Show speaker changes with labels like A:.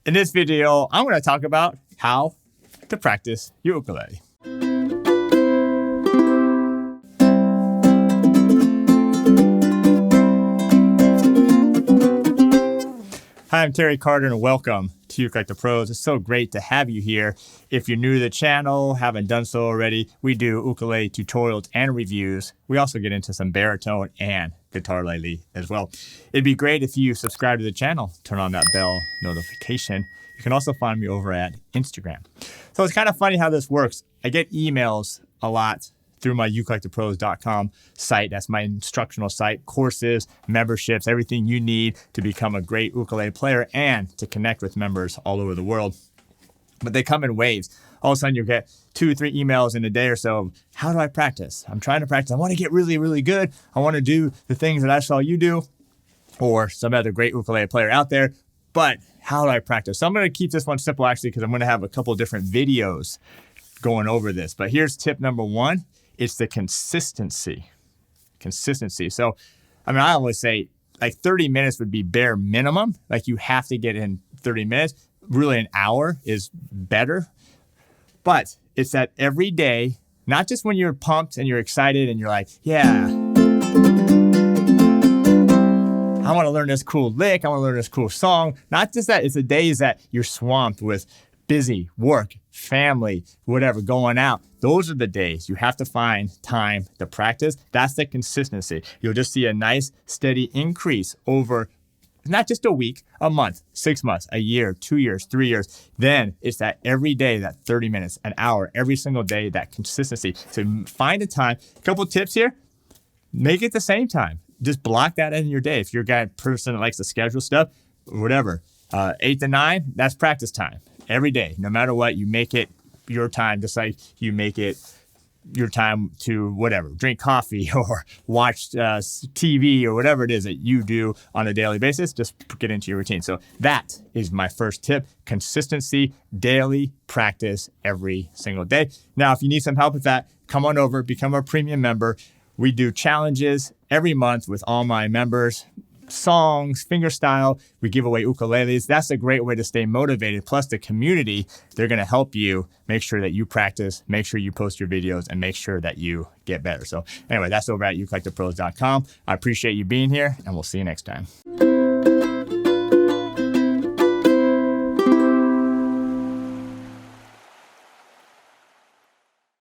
A: In this video, I'm going to talk about how to practice your ukulele. Hi, I'm Terry Carter and welcome to ukelikethepros. It's so great to have you here. If you're new to the channel, haven't done so already, we do ukulele tutorials and reviews. We also get into some baritone and guitarlele as well. It'd be great if you subscribe to the channel, turn on that bell notification. You can also find me over at Instagram. So it's kind of funny how this works. I get emails a lot through my ukelikethepros.com site. That's my instructional site, courses, memberships, everything you need to become a great ukulele player and to connect with members all over the world. But they come in waves. All of a sudden you get 2 or 3 emails in a day or so. How do I practice? I'm trying to practice. I want to get really, really good. I want to do the things that I saw you do or some other great ukulele player out there. But how do I practice? So I'm going to keep this one simple actually because I'm going to have a couple of different videos going over this. But here's tip number 1. It's the consistency. Consistency. So, I always say like 30 minutes would be bare minimum. Like you have to get in 30 minutes. Really an hour is better. But it's that every day, not just when you're pumped and you're excited and you're like, yeah, I want to learn this cool lick. I want to learn this cool song. Not just that. It's the days that you're swamped with busy work, family, whatever, going out. Those are the days you have to find time to practice. That's the consistency. You'll just see a nice steady increase over not just a week, a month, 6 months, a year, 2 years, 3 years. Then it's that every day, that 30 minutes, an hour, every single day, that consistency. So find a time. A couple tips here. Make it the same time. Just block that in your day. If you're a guy person that likes to schedule stuff, whatever, 8 to 9, that's practice time. Every day, no matter what, you make it your time, just like you make it your time to whatever, drink coffee or watch TV or whatever it is that you do on a daily basis, just get into your routine. So that is my first tip, consistency, daily practice every single day. Now, if you need some help with that, come on over, become a premium member. We do challenges every month with all my members. Songs, fingerstyle, we give away ukuleles. That's a great way to stay motivated. Plus the community, they're going to help you make sure that you practice, make sure you post your videos, and make sure that you get better. So anyway, that's over at ukelikethepros.com. I appreciate you being here, and we'll see you next time.